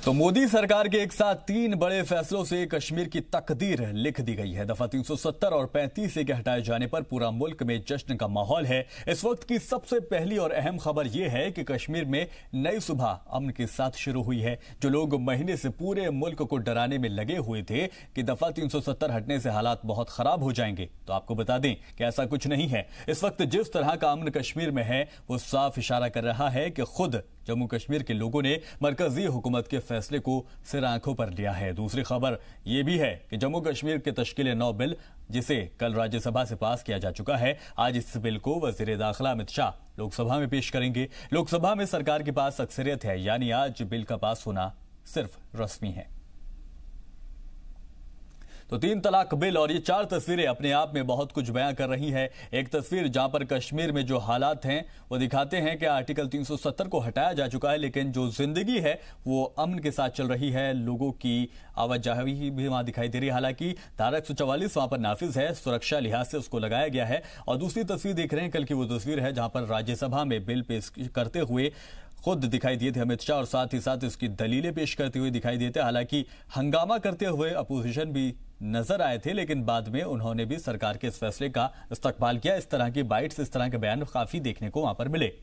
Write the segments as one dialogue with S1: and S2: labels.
S1: तो मोदी सरकार के एक साथ तीन बड़े फैसलों से कश्मीर की तकदीर लिख दी गई है। दफा 370 और 35 के हटाए जाने पर पूरा मुल्क में जश्न का माहौल है। इस वक्त की सबसे पहली और अहम खबर यह है कि कश्मीर में नई सुबह अमन के साथ शुरू हुई है। जो लोग महीने से पूरे मुल्क को डराने में लगे हुए थे कि दफा 370 हटने से हालात बहुत खराब हो जाएंगे, तो आपको बता दें कि ऐसा कुछ नहीं है। इस वक्त जिस तरह का अमन कश्मीर में है वो साफ इशारा कर रहा है कि खुद जम्मू कश्मीर के लोगों ने मरकजी हुकूमत के फैसले को सिर आंखों पर लिया है। दूसरी खबर यह भी है कि जम्मू कश्मीर के तश्कील नौ बिल, जिसे कल राज्यसभा से पास किया जा चुका है, आज इस बिल को वजीर दाखिला अमित शाह लोकसभा में पेश करेंगे। लोकसभा में सरकार के पास अक्सरियत है, यानी आज बिल का पास होना सिर्फ रस्मी है। तो तीन तलाक बिल और ये चार तस्वीरें अपने आप में बहुत कुछ बयां कर रही है। एक तस्वीर जहां पर कश्मीर में जो हालात हैं वो दिखाते हैं कि आर्टिकल 370 को हटाया जा चुका है, लेकिन जो जिंदगी है वो अमन के साथ चल रही है। लोगों की आवाजाही भी वहां दिखाई दे रही है। हालांकि धारा 144 वहां पर नाफिज है, सुरक्षा लिहाज से उसको लगाया गया है। और दूसरी तस्वीर देख रहे हैं, कल की वो तस्वीर है जहां पर राज्यसभा में बिल पेश करते हुए खुद दिखाई दिए थे अमित शाह, और साथ ही साथ इसकी दलीलें पेश करते हुए दिखाई देते। हालांकि हंगामा करते हुए अपोजिशन भी नजर आए थे, लेकिन बाद में उन्होंने भी सरकार के इस फैसले का इस्तकबाल किया। इस तरह की बाइट्स, इस तरह के बयान काफी देखने को वहां पर मिले।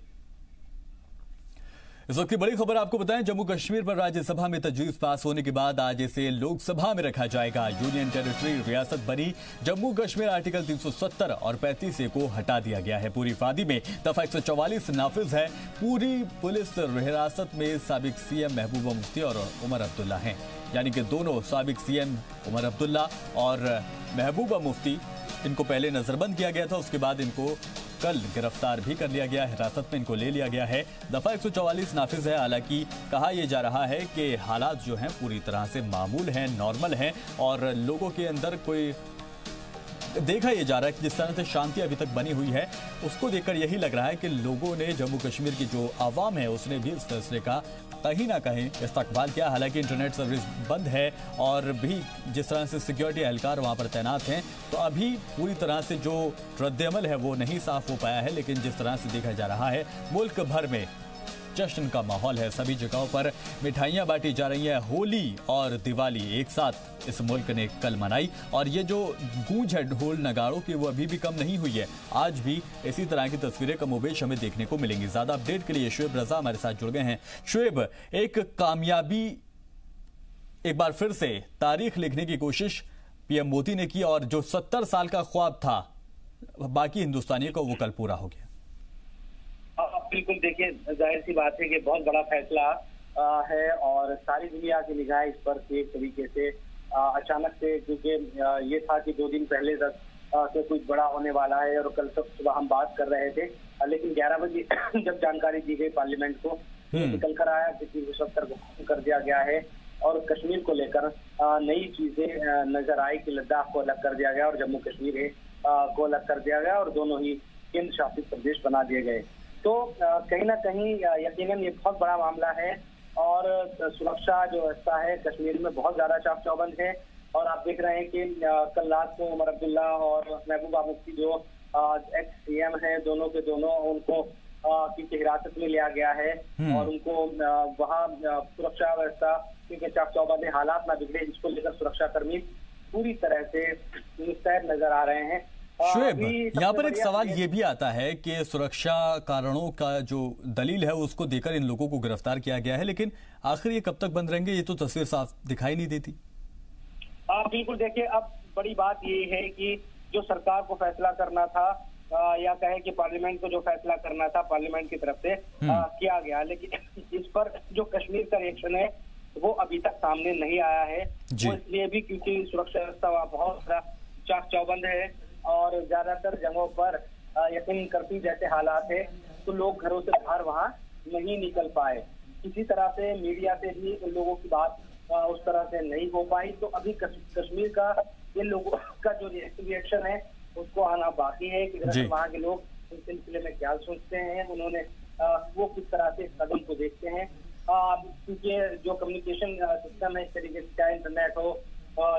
S1: इस वक्त की बड़ी खबर आपको बताएं, जम्मू कश्मीर पर राज्यसभा में तजवीज पास होने के बाद आज इसे लोकसभा में रखा जाएगा। यूनियन टेरिटरी रियासत बनी जम्मू कश्मीर आर्टिकल 370 और 35 को हटा दिया गया है। पूरी वादी में दफा 144 नाफिज है। पूरी पुलिस हिरासत में साबिक सीएम महबूबा मुफ्ती और उमर अब्दुल्ला हैं, यानी कि दोनों साबिक सीएम उमर अब्दुल्ला और महबूबा मुफ्ती, इनको पहले नजरबंद किया गया था, उसके बाद इनको कल गिरफ्तार भी कर लिया गया, हिरासत में इनको ले लिया गया है। दफा 144 नाफिज है। हालांकि कहा यह जा रहा है कि हालात जो हैं पूरी तरह से मामूल हैं, नॉर्मल हैं, और लोगों के अंदर कोई देखा यह जा रहा है कि जिस तरह से शांति अभी तक बनी हुई है, उसको देखकर यही लग रहा है कि लोगों ने, जम्मू कश्मीर की जो आवाम है उसने भी इस फैसले का कहीं ना कहीं इस्तकबाल किया। हालांकि इंटरनेट सर्विस बंद है और भी जिस तरह से सिक्योरिटी एहलकार वहां पर तैनात हैं, तो अभी पूरी तरह से जो रद्द-ए-अमल है वो नहीं साफ हो पाया है। लेकिन जिस तरह से देखा जा रहा है, मुल्क भर में जश्न का माहौल है। सभी जगहों पर मिठाइयां बांटी जा रही हैं। होली और दिवाली एक साथ इस मुल्क ने कल मनाई, और ये जो गूंज है ढोल नगाड़ों की वो अभी भी कम नहीं हुई है। आज भी इसी तरह की तस्वीरें कमोबेश हमें देखने को मिलेंगी। ज्यादा अपडेट के लिए शुएब रजा हमारे साथ जुड़ गए हैं। शुएब, एक कामयाबी एक बार फिर से तारीख लिखने की कोशिश पीएम मोदी ने की, और जो 70 साल का ख्वाब था बाकी हिंदुस्तानियों को, वो कल पूरा हो गया।
S2: बिल्कुल, देखिए, जाहिर सी बात है कि बहुत बड़ा फैसला है और सारी दुनिया की निगाहें इस पर थी एक तरीके से अचानक से, क्योंकि ये था कि 2 दिन पहले तक से कुछ बड़ा होने वाला है और कल तक सुबह हम बात कर रहे थे। लेकिन 11 बजे जब जानकारी दी गई पार्लियामेंट को, निकल कर आया कि 370 को खत्म कर दिया गया है और कश्मीर को लेकर नई चीजें नजर आई कि लद्दाख को अलग कर दिया गया और जम्मू कश्मीर को अलग कर दिया गया और दोनों ही केंद्र शासित प्रदेश बना दिए गए। तो कहीं ना कहीं यकीनन ये बहुत बड़ा मामला है और सुरक्षा जो व्यवस्था है कश्मीर में बहुत ज्यादा चाक चौबंद है। और आप देख रहे हैं कि कल रात को उमर अब्दुल्ला और महबूबा मुफ्ती जो एक्स सीएम है, दोनों के दोनों, उनको की हिरासत में लिया गया है और उनको वहाँ सुरक्षा व्यवस्था क्योंकि चाक चौबंद हालात ना बिगड़े, इसको लेकर सुरक्षा कर्मी पूरी तरह से मुस्तैद नजर आ रहे हैं।
S1: शुएब, यहाँ पर एक सवाल ये भी आता है कि सुरक्षा कारणों का जो दलील है उसको देकर इन लोगों को गिरफ्तार किया गया है, लेकिन आखिर ये कब तक बंद रहेंगे, ये तो तस्वीर साफ दिखाई नहीं देती।
S2: बिल्कुल, देखिए, अब बड़ी बात ये है कि जो सरकार को फैसला करना था या कहे कि पार्लियामेंट को जो फैसला करना था पार्लियामेंट की तरफ से किया गया, लेकिन इस पर जो कश्मीर का रिएक्शन है वो अभी तक सामने नहीं आया है। वो इसलिए भी क्योंकि सुरक्षा व्यवस्था वहाँ बहुत चाक चौबंद है और ज्यादातर जगहों पर यकीन कर्फ्यू जैसे हालात है, तो लोग घरों से बाहर वहां नहीं निकल पाए। किसी तरह से मीडिया से भी उन लोगों की बात उस तरह से नहीं हो पाई। तो अभी कश्मीर का ये लोगों का जो रिएक्शन है उसको आना बाकी है कि वहाँ के लोग इस सिलसिले में क्या सोचते हैं, उन्होंने वो किस तरह से कदम को देखते हैं। क्योंकि जो कम्युनिकेशन सिस्टम है इस तरीके से, चाहे इंटरनेट हो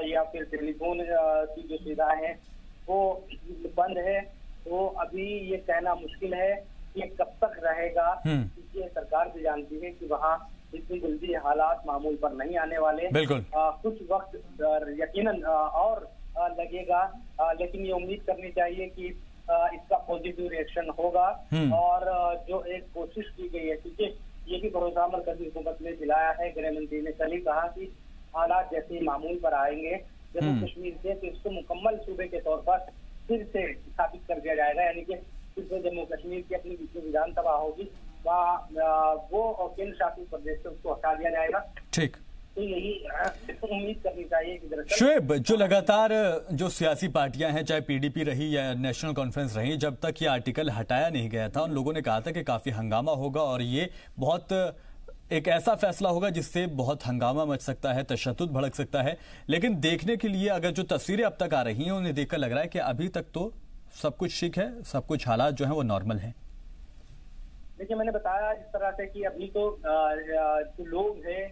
S2: या फिर टेलीफोन की जो सुविधाएं हैं वो बंद है, तो अभी ये कहना मुश्किल है कि कब तक रहेगा, क्योंकि सरकार भी जानती है कि वहाँ इतनी जल्दी हालात मामूल पर नहीं आने वाले।
S1: बिल्कुल।
S2: कुछ वक्त यकीनन और लगेगा, लेकिन ये उम्मीद करनी चाहिए कि इसका पॉजिटिव रिएक्शन होगा। और जो एक कोशिश की गई है, क्योंकि ये भी भरोसा मरकजी हुकूमत ने दिलाया है, गृह मंत्री ने कल ही कहा कि हालात जैसे ही मामूल पर आएंगे जम्मू कश्मीर से, तो इसको मुकम्मल सूबे के तौर पर फिर से स्थापित कर दिया जाएगा। यानी कि फिर से जम्मू कश्मीर की अपनी विधानसभा होगी, वहाँ वो और केंद्र शासित प्रदेश से उसको हटा दिया जाएगा।
S1: ठीक,
S2: तो यही उम्मीद करनी चाहिए कि दरअसल
S1: शुएब, जो लगातार जो सियासी पार्टियां हैं, चाहे पीडीपी रही या नेशनल कॉन्फ्रेंस रही, जब तक ये आर्टिकल हटाया नहीं गया था, उन लोगों ने कहा था कि काफी हंगामा होगा और ये बहुत एक ऐसा फैसला होगा जिससे बहुत हंगामा मच सकता है, तशद्दुद भड़क सकता है। लेकिन देखने के लिए अगर जो तस्वीरें अब तक आ रही हैं उन्हें देखकर लग रहा है कि अभी तक तो सब कुछ ठीक है, सब कुछ हालात जो है वो नॉर्मल है।
S2: देखिए, मैंने बताया इस तरह से कि अभी तो जो लोग हैं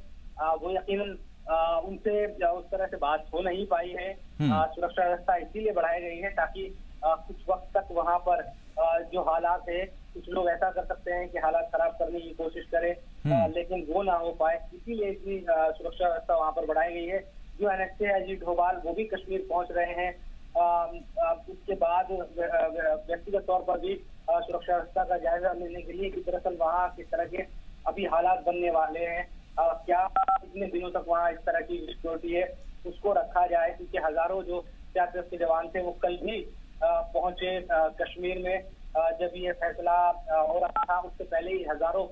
S2: वो यकीनन उनसे उस तरह से बात हो नहीं पाई है। सुरक्षा व्यवस्था इसीलिए बढ़ाई गई है ताकि कुछ वक्त तक वहां पर जो हालात है, कुछ लोग ऐसा कर सकते हैं कि हालात खराब करने की कोशिश करें, लेकिन वो ना हो पाए, इसीलिए इतनी सुरक्षा व्यवस्था वहां पर बढ़ाई गई है। जो NSA अजीत डोभाल वो भी कश्मीर पहुंच रहे हैं। उसके बाद व्यक्तिगत तौर पर भी सुरक्षा व्यवस्था का जायजा लेने के लिए कि दरअसल वहाँ किस तरह के अभी हालात बनने वाले हैं, क्या इतने दिनों तक वहाँ इस तरह की सिक्योरिटी है उसको रखा जाए, क्योंकि हजारों जो CRPF के जवान थे वो कल भी पहुंचे कश्मीर में। जब ये फैसला हो रहा था उससे पहले ही हजारों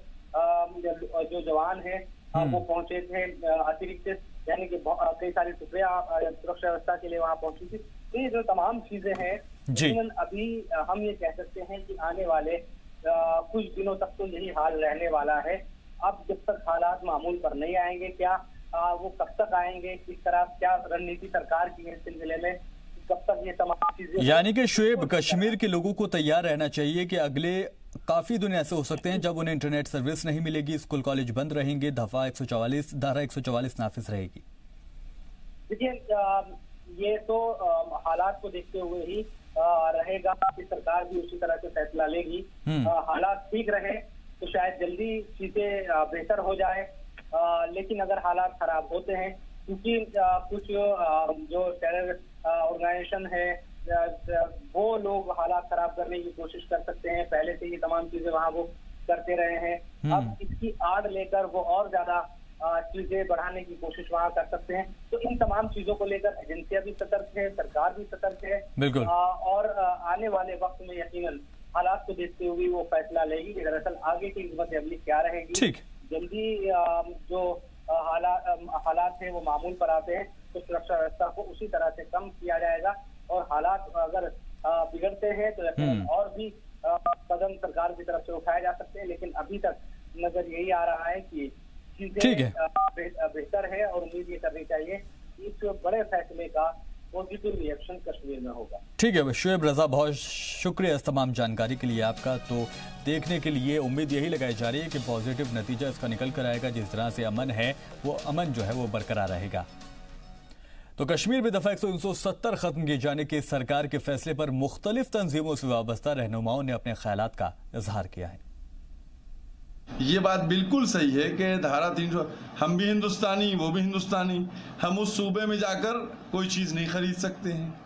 S2: जो जवान हैं वो पहुंचे थे अतिरिक्त, यानी कि कई सारी टुकड़ियां सुरक्षा व्यवस्था के लिए वहां पहुंची थी। तो ये जो तमाम चीजें हैं, लेकिन अभी हम ये कह सकते हैं कि आने वाले कुछ दिनों तक तो यही हाल रहने वाला है। अब जब तक हालात मामूल पर नहीं आएंगे, क्या वो कब तक आएंगे, किस तरह क्या रणनीति सरकार की है इस सिलसिले में, कब तक ये तमाम चीजें।
S1: यानी कि शुएब, कश्मीर के लोगों को तैयार रहना चाहिए कि अगले काफी दिन ऐसे हो सकते हैं जब उन्हें इंटरनेट सर्विस नहीं मिलेगी, स्कूल कॉलेज बंद रहेंगे, धारा 144 नाफिज रहेगी।
S2: देखिए, ये तो हालात को देखते हुए ही रहेगा कि सरकार भी उसी तरह से फैसला लेगी। हालात ठीक रहे तो शायद जल्दी चीजें बेहतर हो जाए, लेकिन अगर हालात खराब होते हैं, क्योंकि कुछ जो टेरर ऑर्गेनाइजेशन है वो लोग हालात खराब करने की कोशिश कर सकते हैं, पहले से ये तमाम चीजें वहाँ वो करते रहे हैं। अब इसकी आड़ लेकर वो और ज्यादा चीजें बढ़ाने की कोशिश वहाँ कर सकते हैं। तो इन तमाम चीजों को लेकर एजेंसियां भी सतर्क है, सरकार भी सतर्क है।
S1: बिल्कुल।
S2: और आने वाले वक्त में यकीनन हालात को देखते हुए वो फैसला लेगी कि दरअसल आगे की हिम्मत अमली क्या रहेगी।
S1: ठीक,
S2: जल्दी जो हालात है वो मामूल पर आते हैं तो सुरक्षा व्यवस्था को उसी तरह से कम किया जाएगा, और हालात अगर बिगड़ते हैं तो यकीनन और भी कदम सरकार की तरफ से उठाए जा सकते हैं। लेकिन अभी तक नजर यही आ रहा है कि चीजें बेहतर है, और उम्मीद ये करनी चाहिए कि इस बड़े फैसले का पॉजिटिव रिएक्शन कश्मीर में होगा।
S1: ठीक है शुएब रजा, बहुत शुक्रिया इस तमाम जानकारी के लिए आपका। तो देखने के लिए उम्मीद यही लगाई जा रही है कि पॉजिटिव नतीजा इसका निकल कर आएगा, जिस तरह से अमन है वो अमन जो है वो बरकरार रहेगा। तो कश्मीर में दफा 170 खत्म किए जाने के सरकार के फैसले पर मुख्तलिफ तंजीमों से वाबस्ता रहनुमाओं ने अपने ख्यालात का इजहार किया है।
S3: ये बात बिल्कुल सही है कि धारा 300, हम भी हिंदुस्तानी वो भी हिंदुस्तानी, हम उस सूबे में जाकर कोई चीज़ नहीं खरीद सकते हैं।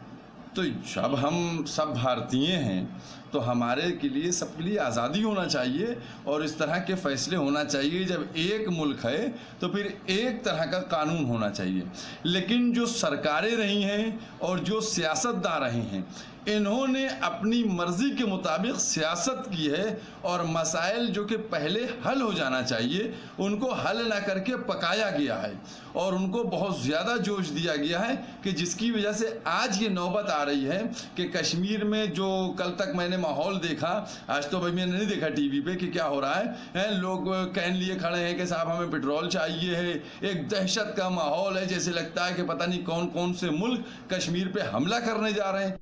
S3: तो जब हम सब भारतीय हैं तो हमारे के लिए सबके लिए आज़ादी होना चाहिए, और इस तरह के फैसले होना चाहिए। जब एक मुल्क है तो फिर एक तरह का कानून होना चाहिए। लेकिन जो सरकारें रही हैं और जो सियासतदान रहे हैं, इन्होंने अपनी मर्जी के मुताबिक सियासत की है, और मसाइल जो कि पहले हल हो जाना चाहिए उनको हल ना करके पकाया गया है, और उनको बहुत ज़्यादा जोश दिया गया है, कि जिसकी वजह से आज ये नौबत आ रही है कि कश्मीर में जो कल तक मैंने माहौल देखा, आज तो भाई मैंने नहीं देखा टीवी पे कि क्या हो रहा है, लोग कैन लिए खड़े हैं कि साहब हमें पेट्रोल चाहिए है। एक दहशत का माहौल है, जैसे लगता है कि पता नहीं कौन कौन से मुल्क कश्मीर पे हमला करने जा रहे हैं।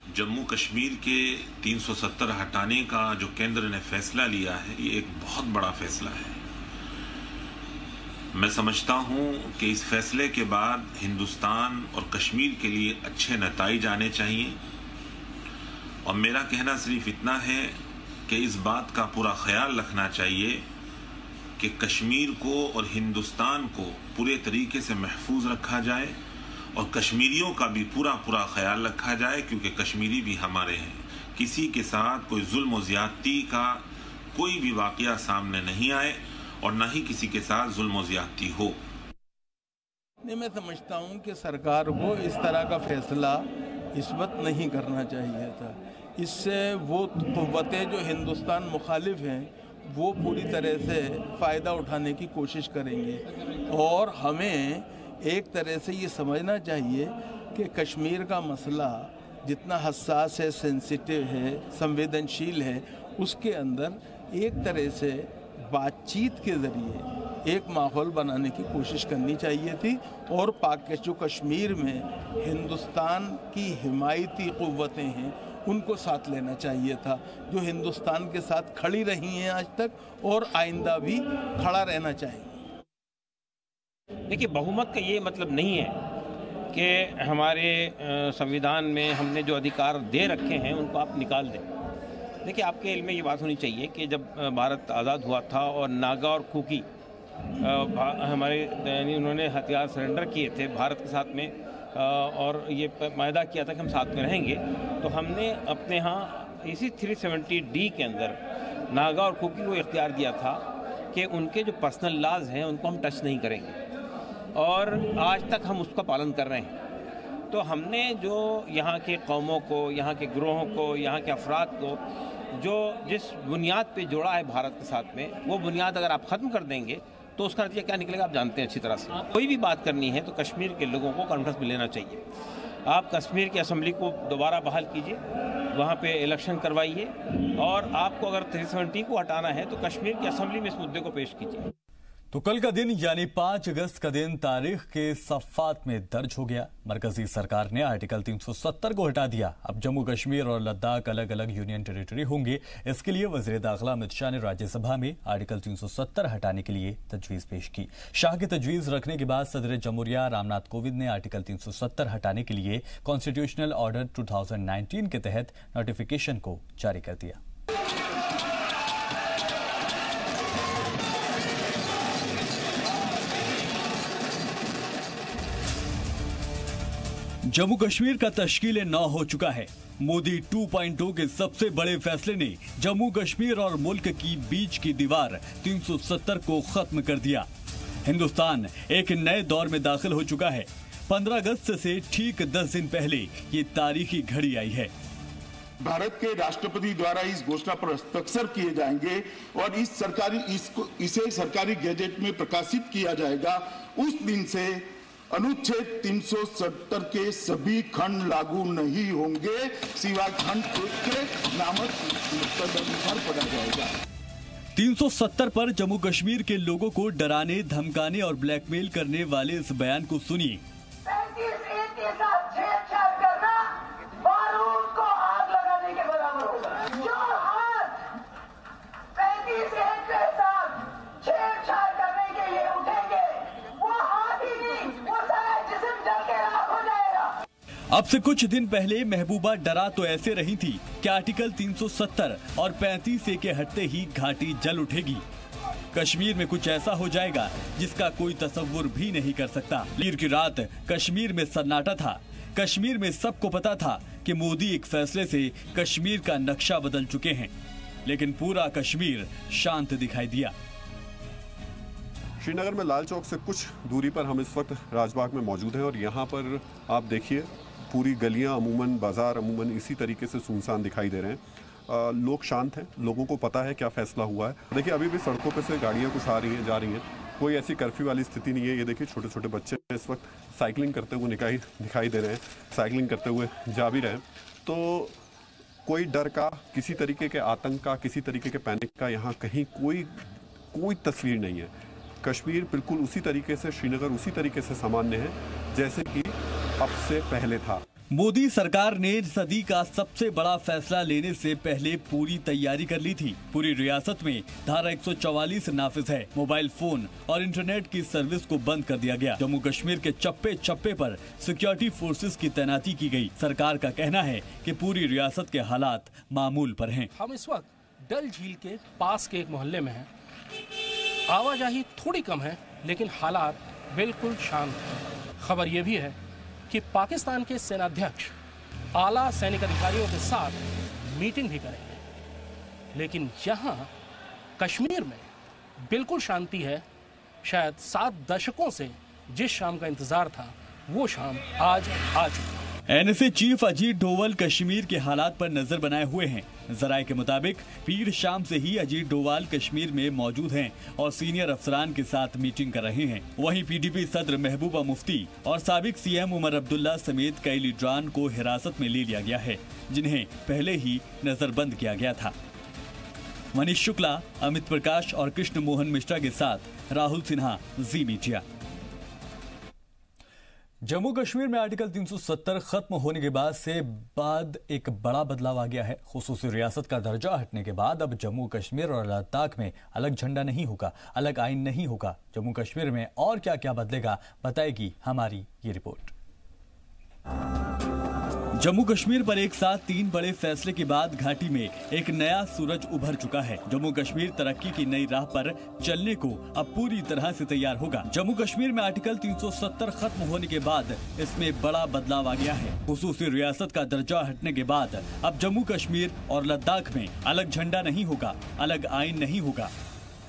S4: जम्मू कश्मीर के 370 हटाने का जो केंद्र ने फैसला लिया है, ये एक बहुत बड़ा फैसला है। मैं समझता हूं कि इस फैसले के बाद हिंदुस्तान और कश्मीर के लिए अच्छे नताइज आने चाहिए, और मेरा कहना सिर्फ इतना है कि इस बात का पूरा ख्याल रखना चाहिए कि कश्मीर को और हिंदुस्तान को पूरे तरीके से महफूज रखा जाए और कश्मीरियों का भी पूरा ख्याल रखा जाए, क्योंकि कश्मीरी भी हमारे हैं। किसी के साथ कोई जुल्म और ज्यादती का कोई भी वाकया सामने नहीं आए और न ही किसी के साथ जुल्म और ज्यादती हो।
S5: नहीं, मैं समझता हूँ कि सरकार को इस तरह का फैसला इस वक्त नहीं करना चाहिए था। इससे वो क़ुव्वतें जो हिंदुस्तान मुखालिफ हैं वो पूरी तरह से फ़ायदा उठाने की कोशिश करेंगे और हमें एक तरह से ये समझना चाहिए कि कश्मीर का मसला जितना हसास है, सेंसिटिव है, संवेदनशील है, उसके अंदर एक तरह से बातचीत के ज़रिए एक माहौल बनाने की कोशिश करनी चाहिए थी और जो कश्मीर में हिंदुस्तान की हिमायती क़ुव्वतें हैं उनको साथ लेना चाहिए था, जो हिंदुस्तान के साथ खड़ी रही हैं आज तक और आइंदा भी खड़ा रहना चाहिए।
S6: देखिए, बहुमत का ये मतलब नहीं है कि हमारे संविधान में हमने जो अधिकार दे रखे हैं उनको आप निकाल दें। देखिए, आपके इल्म में ये बात होनी चाहिए कि जब भारत आज़ाद हुआ था और नागा और कुकी हमारे उन्होंने हथियार सरेंडर किए थे भारत के साथ में और ये वायदा किया था कि हम साथ में रहेंगे, तो हमने अपने यहाँ इसी 370D के अंदर नागा और कुकी को इख्तियार दिया था कि उनके जो पर्सनल लॉज हैं उनको हम टच नहीं करेंगे और आज तक हम उसका पालन कर रहे हैं। तो हमने जो यहाँ के कौमों को, यहाँ के ग्रोहों को, यहाँ के अफराद को जो जिस बुनियाद पे जोड़ा है भारत के साथ में, वो बुनियाद अगर आप ख़त्म कर देंगे तो उसका नतीजा क्या निकलेगा आप जानते हैं अच्छी तरह से। कोई भी बात करनी है तो कश्मीर के लोगों को कॉन्फ्रेंस में लेना चाहिए। आप कश्मीर की असम्बली को दोबारा बहाल कीजिए, वहाँ पे इलेक्शन करवाइए और आपको अगर 370 को हटाना है तो कश्मीर की असम्बली में इस मुद्दे को पेश कीजिए।
S1: तो कल का दिन यानी 5 अगस्त का दिन तारीख के सफ़ात में दर्ज हो गया। मरकजी सरकार ने आर्टिकल 370 को हटा दिया। अब जम्मू कश्मीर और लद्दाख अलग अलग यूनियन टेरिटरी होंगे। इसके लिए वज़ीर दाखिला अमित शाह ने राज्यसभा में आर्टिकल 370 हटाने के लिए तजवीज़ पेश की। शाह की तजवीज़ रखने के बाद सदर जमहूरिया रामनाथ कोविंद ने आर्टिकल 370 हटाने के लिए कॉन्स्टिट्यूशनल ऑर्डर 2019 के तहत नोटिफिकेशन को जारी कर दिया। जम्मू कश्मीर का तश्कील 9 हो चुका है। मोदी 2.0 के सबसे बड़े फैसले ने जम्मू कश्मीर और मुल्क की बीच की दीवार 370 को खत्म कर दिया। हिंदुस्तान एक नए दौर में दाखिल हो चुका है। 15 अगस्त से ठीक 10 दिन पहले ये तारीखी घड़ी आई है।
S7: भारत के राष्ट्रपति द्वारा इस घोषणा पर हस्ताक्षर किए जाएंगे और इसे सरकारी गैजेट में प्रकाशित किया जाएगा। उस दिन से अनुच्छेद 370 के सभी खंड लागू नहीं होंगे, सिवाय खंड 1 के नामक तदनुसार पढ़ा जाएगा।
S1: 370 पर जम्मू कश्मीर के लोगों को डराने, धमकाने और ब्लैकमेल करने वाले इस बयान को सुनिए।
S8: 35A के साथ छेड़छाड़ करना बारूद को आग लगाने के बराबर होगा। जो हाथ 35A के साथ छेड़छाड़ करने के लिए उठेंगे वो हाथ ही नहीं, वो सारा जिस्म जल के राख हो जाएगा।
S1: अब से कुछ दिन पहले महबूबा डरा तो ऐसे रही थी कि आर्टिकल 370 और 35A के हटते ही घाटी जल उठेगी। कश्मीर में कुछ ऐसा हो जाएगा जिसका कोई तसव्वुर भी नहीं कर सकता। लीर की रात कश्मीर में सन्नाटा था। कश्मीर में सबको पता था कि मोदी एक फैसले से कश्मीर का नक्शा बदल चुके हैं, लेकिन पूरा कश्मीर शांत दिखाई दिया।
S9: श्रीनगर में लाल चौक से कुछ दूरी पर हम इस वक्त राजबाग में मौजूद हैं और यहाँ पर आप देखिए पूरी गलियाँ अमूमन, बाजार अमूमन इसी तरीके से सुनसान दिखाई दे रहे हैं। लोग शांत हैं, लोगों को पता है क्या फैसला हुआ है। देखिए अभी भी सड़कों पे से गाड़ियाँ कुछ आ रही हैं, जा रही हैं, कोई ऐसी कर्फ्यू वाली स्थिति नहीं है। ये देखिए छोटे छोटे बच्चे इस वक्त साइकिलिंग करते हुए दिखाई दे रहे हैं, साइकिलिंग करते हुए जा भी रहे हैं। तो कोई डर का, किसी तरीके के आतंक का, किसी तरीके के पैनिक का यहाँ कहीं कोई तस्वीर नहीं है। कश्मीर बिल्कुल उसी तरीके से, श्रीनगर उसी तरीके से सामान्य है जैसे कि अब से पहले था।
S1: मोदी सरकार ने सदी का सबसे बड़ा फैसला लेने से पहले पूरी तैयारी कर ली थी। पूरी रियासत में धारा 144 नाफिज है। मोबाइल फोन और इंटरनेट की सर्विस को बंद कर दिया गया। जम्मू कश्मीर के चप्पे चप्पे पर सिक्योरिटी फोर्सेस की तैनाती की गई। सरकार का कहना है कि पूरी रियासत के हालात मामूल पर हैं।
S10: हम इस वक्त डल झील के पास के एक मोहल्ले में हैं। आवाजाही थोड़ी कम है, लेकिन हालात बिल्कुल शांत हैं। खबर यह भी है कि पाकिस्तान के सेनाध्यक्ष आला सैनिक अधिकारियों के साथ मीटिंग भी करेंगे। लेकिन यहाँ कश्मीर में बिल्कुल शांति है। शायद 7 दशकों से जिस शाम का इंतजार था वो शाम आज आ चुकी है।
S1: एनएसए चीफ अजीत डोवाल कश्मीर के हालात पर नजर बनाए हुए हैं। जराये के मुताबिक पीर शाम से ही अजीत डोवाल कश्मीर में मौजूद हैं और सीनियर अफसरान के साथ मीटिंग कर रहे हैं। वहीं पीडीपी सदर महबूबा मुफ्ती और साबिक सीएम उमर अब्दुल्ला समेत कई लीडरान को हिरासत में ले लिया गया है, जिन्हें पहले ही नजरबंद किया गया था। मनीष शुक्ला, अमित प्रकाश और कृष्ण मोहन मिश्रा के साथ राहुल सिन्हा, जी मीडिया। जम्मू कश्मीर में आर्टिकल 370 खत्म होने के बाद एक बड़ा बदलाव आ गया है। खुसूसी रियासत का दर्जा हटने के बाद अब जम्मू कश्मीर और लद्दाख में अलग झंडा नहीं होगा, अलग आईन नहीं होगा। जम्मू कश्मीर में और क्या क्या बदलेगा, बताएगी हमारी ये रिपोर्ट। जम्मू कश्मीर पर एक साथ 3 बड़े फैसले के बाद घाटी में एक नया सूरज उभर चुका है। जम्मू कश्मीर तरक्की की नई राह पर चलने को अब पूरी तरह से तैयार होगा। जम्मू कश्मीर में आर्टिकल 370 खत्म होने के बाद इसमें बड़ा बदलाव आ गया है। खुसूसी रियासत का दर्जा हटने के बाद अब जम्मू कश्मीर और लद्दाख में अलग झंडा नहीं होगा, अलग आईन नहीं होगा।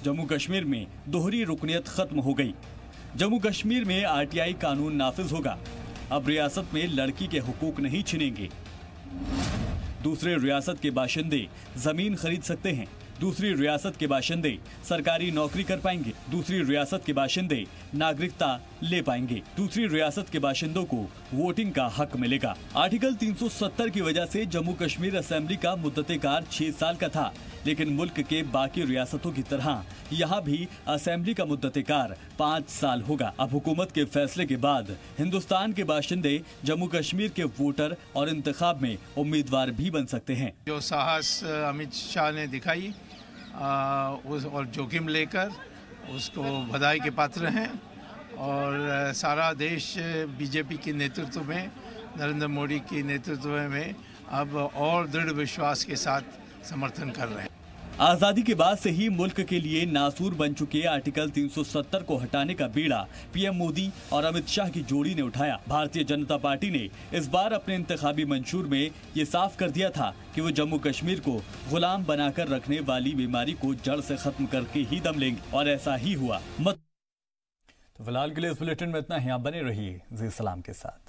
S1: जम्मू कश्मीर में दोहरी रुकनियत खत्म हो गई। जम्मू कश्मीर में आरटीआई कानून नाफिज होगा। अब रियासत में लड़की के हुकूक नहीं छिनेंगे। दूसरे रियासत के बाशिंदे जमीन खरीद सकते हैं। दूसरी रियासत के बाशिंदे सरकारी नौकरी कर पाएंगे। दूसरी रियासत के बाशिंदे नागरिकता ले पाएंगे। दूसरी रियासत के बाशिंदों को वोटिंग का हक मिलेगा। आर्टिकल 370 की वजह से जम्मू कश्मीर असेंबली का मुद्दतेकार 6 साल का था, लेकिन मुल्क के बाकी रियासतों की तरह यहाँ भी असेंबली का मुद्दतेकार 5 साल होगा। अब हुकूमत के फैसले के बाद हिंदुस्तान के बाशिंदे जम्मू कश्मीर के वोटर और इंतखाब में उम्मीदवार भी बन सकते हैं।
S5: जो साहस अमित शाह ने दिखाई और जोखिम लेकर उसको बधाई के पात्र हैं और सारा देश बीजेपी के नेतृत्व में, नरेंद्र मोदी के नेतृत्व में अब और दृढ़ विश्वास के साथ समर्थन कर रहे हैं।
S1: आजादी के बाद से ही मुल्क के लिए नासूर बन चुके आर्टिकल 370 को हटाने का बीड़ा पीएम मोदी और अमित शाह की जोड़ी ने उठाया। भारतीय जनता पार्टी ने इस बार अपने इंतखाबी मंशूर में ये साफ कर दिया था कि वो जम्मू कश्मीर को गुलाम बनाकर रखने वाली बीमारी को जड़ से खत्म करके ही दम लेंगे, और ऐसा ही हुआ। तो फिलहाल के लिए इस बुलेटिन में इतना ही। आप बने रहिए जी सलाम के साथ।